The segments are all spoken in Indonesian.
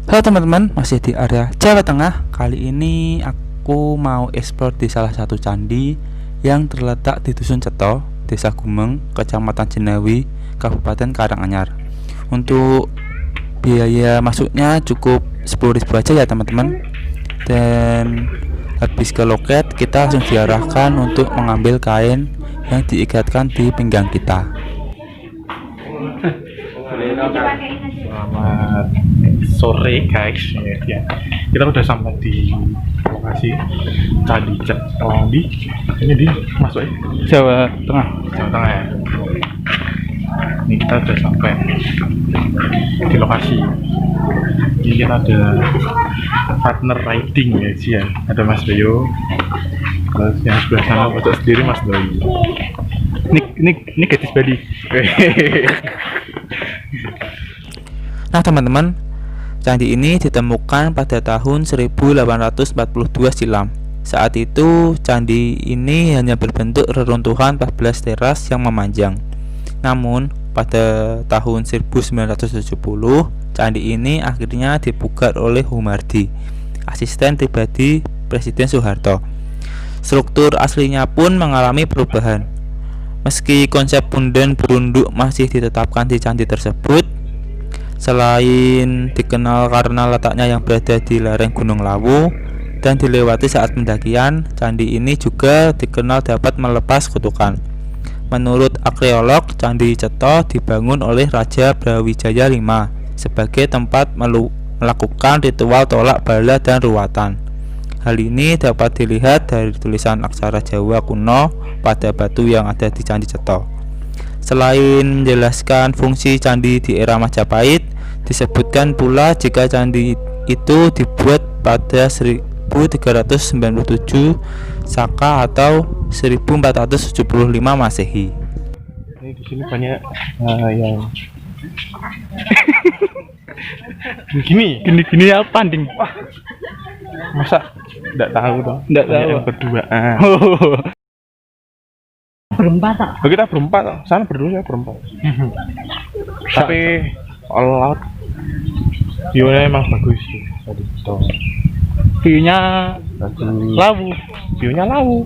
Halo teman-teman, masih di area Jawa Tengah. Kali ini aku mau eksplor di salah satu candi yang terletak di Dusun Ceto, Desa Gumeng, Kecamatan Jenawi, Kabupaten Karanganyar. Untuk biaya masuknya cukup 10.000 aja ya teman-teman. Dan habis ke loket, kita langsung diarahkan untuk mengambil kain yang diikatkan di pinggang kita. Selamat sore guys, ya. Kita udah sampai di lokasi Candi Ceto. Ini di masuk ya? Jawa Tengah. Jawa Tengah ya. Ini kita udah sampai di lokasi. Ini kita ada partner riding ya sih ya. Ada Mas Bayu. Terus yang sebelah sana pojok sendiri Mas Doi. Ini gadis Bali. Nah teman-teman, candi ini ditemukan pada tahun 1842 silam. Saat itu candi ini hanya berbentuk reruntuhan 14 teras yang memanjang. Namun pada tahun 1970 candi ini akhirnya dipugar oleh Humardi, asisten pribadi Presiden Soeharto. Struktur aslinya pun mengalami perubahan. Meski konsep punden berunduk masih ditetapkan di candi tersebut, selain dikenal karena letaknya yang berada di lereng Gunung Lawu dan dilewati saat pendakian, candi ini juga dikenal dapat melepas kutukan. Menurut arkeolog, Candi Ceto dibangun oleh Raja Brawijaya V sebagai tempat melakukan ritual tolak bala dan ruwatan. Hal ini dapat dilihat dari tulisan aksara Jawa kuno pada batu yang ada di Candi Ceto. Selain menjelaskan fungsi candi di era Majapahit, disebutkan pula jika candi itu dibuat pada 1397 Saka atau 1475 Masehi. Ini di sini banyak yang gini apa ding? Wah, masa nggak tahu dong? Nggak tahu. Yang berdua. Berempat tak? Oh, kita berempat, sana berdua ya berempat. Tapi all out view-nya emang bagus sih tadi itu. View-nya Lawu, view-nya Lawu.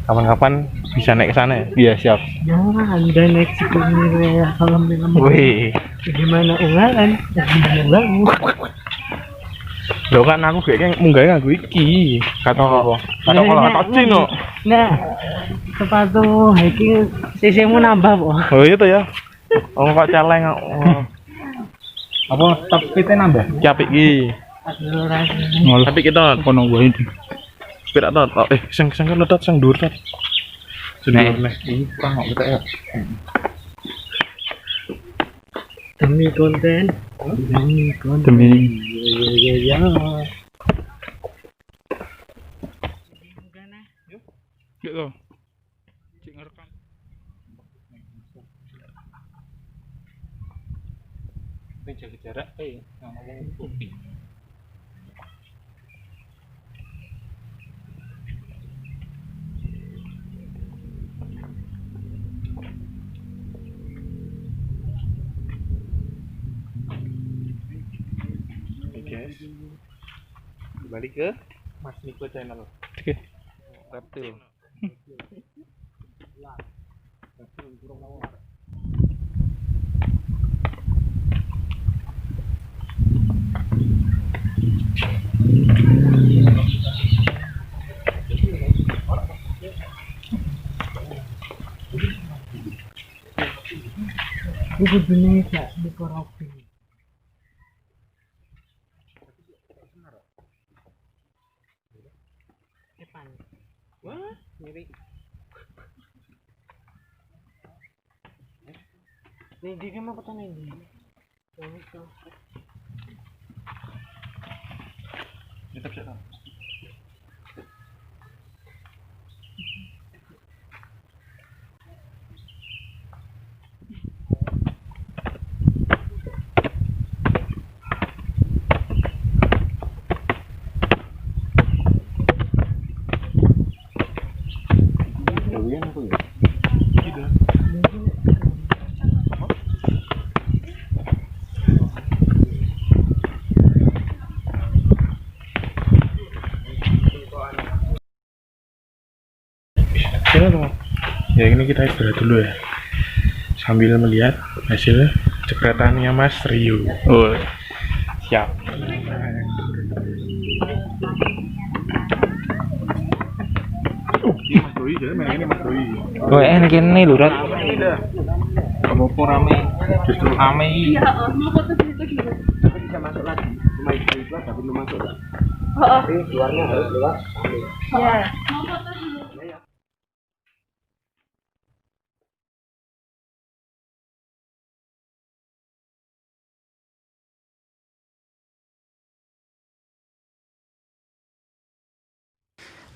Kapan-kapan bisa naik ke sana ya? Iya siap. jangan anda naik cikunir ya kalau memang Wih, gimana ulangan ulang lo kan aku kayaknya munggah aku iki. Kata apa? Kata kalau kata Cino. nah sepatu hiking cc-mu nambah po. Oh iya tuh ya. Oh kok celeng. Oh. Apa kita nambah? Capek iki. Tapi kita Kono wae iki. sepeda tot. Sing letot sing dhuwur tot. Sudah nih. Kurang kok kita ya. Demi konten Demi ya gitu. Cik ngerekam. Jaga jarak, ngomong kopi. Guys, kembali ke Mas Niko channel. Oke. Reptil. itu Indonesia di Koropi depan wah mirip nih dia mau petang ini Tetap siapa? Ya ini kita istirahat dulu ya, sambil melihat hasil jepretannya Mas Rio. Oh, siap. Mas Doi, jadi main ini Mas Doi. Oh, enak ini lho, Rat. Kamu pun rame, justru rame. Bisa masuk lagi. Cuma itu tapi belum masuk. Tapi keluarnya harus lewat. Iya.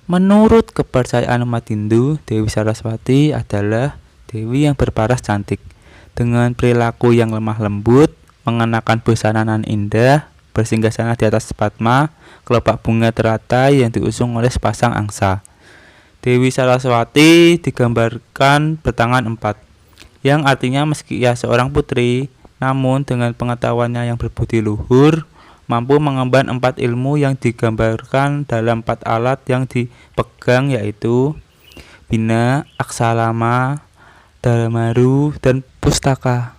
Menurut kepercayaan umat Hindu, Dewi Saraswati adalah dewi yang berparas cantik, dengan perilaku yang lemah lembut, mengenakan busana nan indah, bersinggasana di atas Padma, kelopak bunga teratai yang diusung oleh sepasang angsa. Dewi Saraswati digambarkan bertangan 4, yang artinya meski ia seorang putri, namun dengan pengetahuannya yang berbudi luhur, mampu mengemban 4 ilmu yang digambarkan dalam 4 alat yang dipegang, yaitu Bina, Aksalama, Dharmaru, dan Pustaka.